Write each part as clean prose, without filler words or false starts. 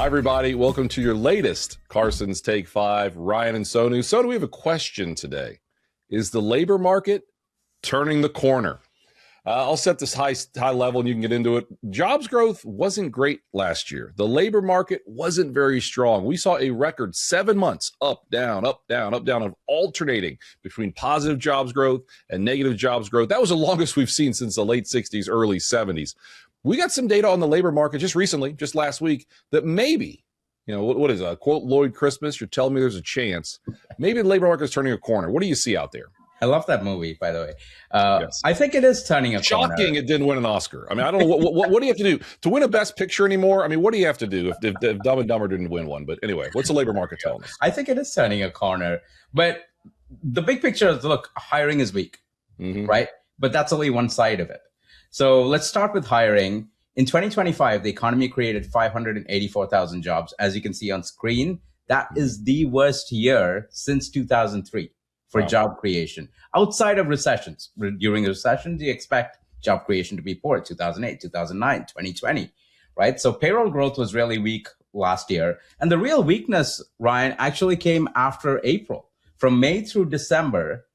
Hi, everybody. Welcome to your latest Carson's Take 5. Ryan and Sonu. Sonu, we have a question today. Is the labor market turning the corner? I'll set this high level and you can get into it. Jobs growth wasn't great last year. The labor market wasn't very strong. We saw a record 7 months up, down, up, down, up, down, of alternating between positive jobs growth and negative jobs growth. That was the longest we've seen since the late 60s, early 70s. We got some data on the labor market just recently, just last week, that maybe, what is a quote Lloyd Christmas? You're telling me there's a chance. Maybe the labor market is turning a corner. What do you see out there? I love that movie, by the way. Yes. I think it is turning a corner. Shocking it didn't win an Oscar. I mean, I don't know. What do you have to do to win a Best Picture anymore? I mean, what do you have to do if Dumb and Dumber didn't win one? But anyway, what's the labor market telling us? I think it is turning a corner. But the big picture is, look, hiring is weak, right? But that's only one side of it. So let's start with hiring. In 2025, the economy created 584,000 jobs. As you can see on screen, that is the worst year since 2003 for job creation. Outside of recessions, during recessions, you expect job creation to be poor, 2008, 2009, 2020, right? So payroll growth was really weak last year. And the real weakness, Ryan, actually came after April. From May through December,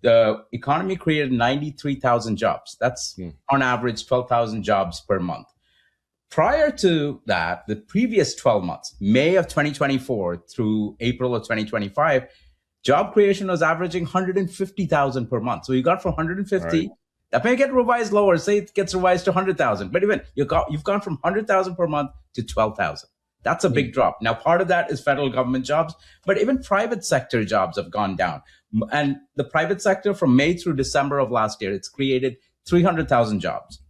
the economy created 93,000 jobs. That's on average 12,000 jobs per month. Prior to that, the previous 12 months, May of 2024 through April of 2025, job creation was averaging 150,000 per month. So you got from 150, right. That may get revised lower. Say it gets revised to 100,000, but even you've gone from 100,000 per month to 12,000. That's a big drop. Now, part of that is federal government jobs, but even private sector jobs have gone down. And the private sector from May through December of last year, it's created 300,000 jobs,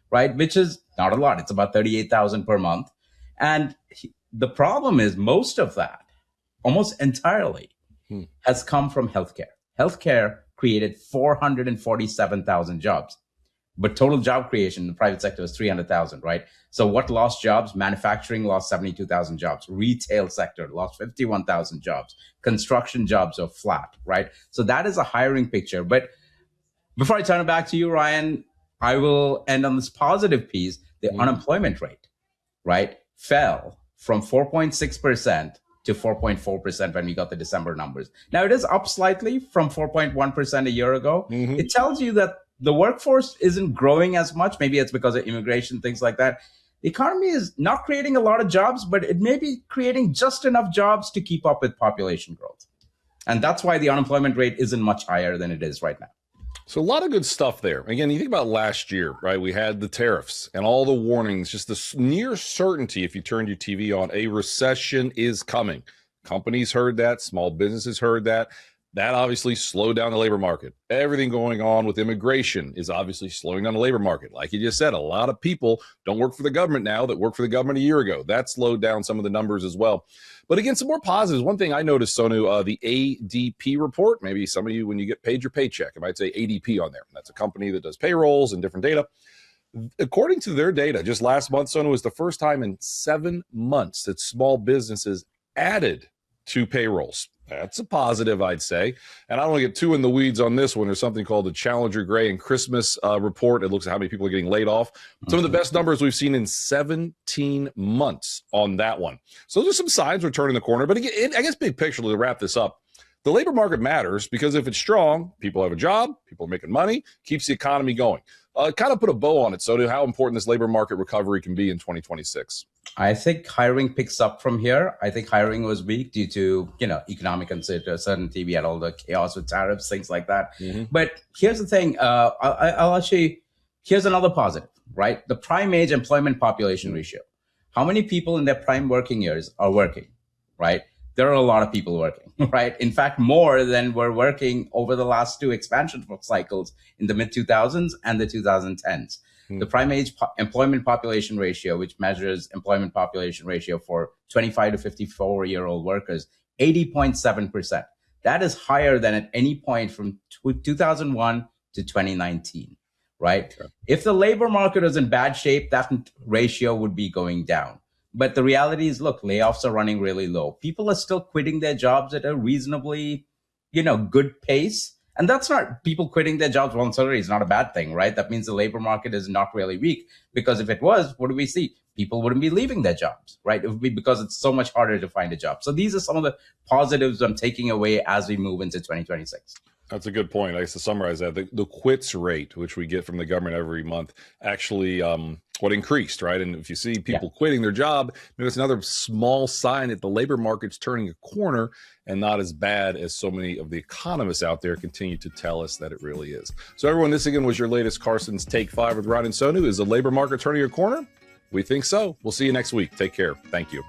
right? Which is not a lot. It's about 38,000 per month. And the problem is most of that, almost entirely, has come from healthcare. Healthcare created 447,000 jobs. But total job creation in the private sector was 300,000, right? So what lost jobs? Manufacturing lost 72,000 jobs. Retail sector lost 51,000 jobs. Construction jobs are flat, right? So that is a hiring picture. But before I turn it back to you, Ryan, I will end on this positive piece. The unemployment rate, right, fell from 4.6% to 4.4% when we got the December numbers. Now, it is up slightly from 4.1% a year ago. It tells you that the workforce isn't growing as much. Maybe it's because of immigration, things like that. The economy is not creating a lot of jobs, but it may be creating just enough jobs to keep up with population growth. And that's why the unemployment rate isn't much higher than it is right now. So a lot of good stuff there. Again, you think about last year, right? We had the tariffs and all the warnings, just the near certainty, if you turned your TV on, a recession is coming. Companies heard that. Small businesses heard that. That obviously slowed down the labor market. Everything going on with immigration is obviously slowing down the labor market. Like you just said, a lot of people don't work for the government now that worked for the government a year ago. That slowed down some of the numbers as well. But again, some more positives. One thing I noticed, Sonu, the ADP report, maybe some of you, when you get paid your paycheck, it might say ADP on there. That's a company that does payrolls and different data. According to their data, just last month, Sonu, was the first time in 7 months that small businesses added to payrolls. That's a positive, I'd say. And I don't want to get too in the weeds on this one. There's something called the Challenger Gray and Christmas report. It looks at how many people are getting laid off. Some of the best numbers we've seen in 17 months on that one. So there's some signs we're turning the corner. But again, I guess big picture, to wrap this up, the labor market matters because if it's strong, people have a job, people are making money, keeps the economy going. Kind of put a bow on it, so how important this labor market recovery can be in 2026. I think hiring picks up from here. I think hiring was weak due to, economic uncertainty. We had all the chaos with tariffs, things like that. But here's the thing. Here's another positive, right? The prime age employment population ratio. How many people in their prime working years are working, right? There are a lot of people working, right? In fact, more than were working over the last two expansion cycles in the mid-2000s and the 2010s. The prime age employment population ratio, which measures employment population ratio for 25 to 54-year-old workers, 80.7%. That is higher than at any point from 2001 to 2019, right? Sure. If the labor market is in bad shape, that ratio would be going down. But the reality is, look, layoffs are running really low. People are still quitting their jobs at a reasonably, good pace. And that's not people quitting their jobs voluntarily is not a bad thing, right? That means the labor market is not really weak, because if it was, what do we see? People wouldn't be leaving their jobs, right? It would be because it's so much harder to find a job. So these are some of the positives I'm taking away as we move into 2026. That's a good point. I guess to summarize that, the quits rate, which we get from the government every month, actually what increased, right? And if you see people quitting their job, maybe it's another small sign that the labor market's turning a corner and not as bad as so many of the economists out there continue to tell us that it really is. So everyone, this again was your latest Carson's Take 5 with Ryan and Sonu. Is the labor market turning a corner? We think so. We'll see you next week. Take care. Thank you.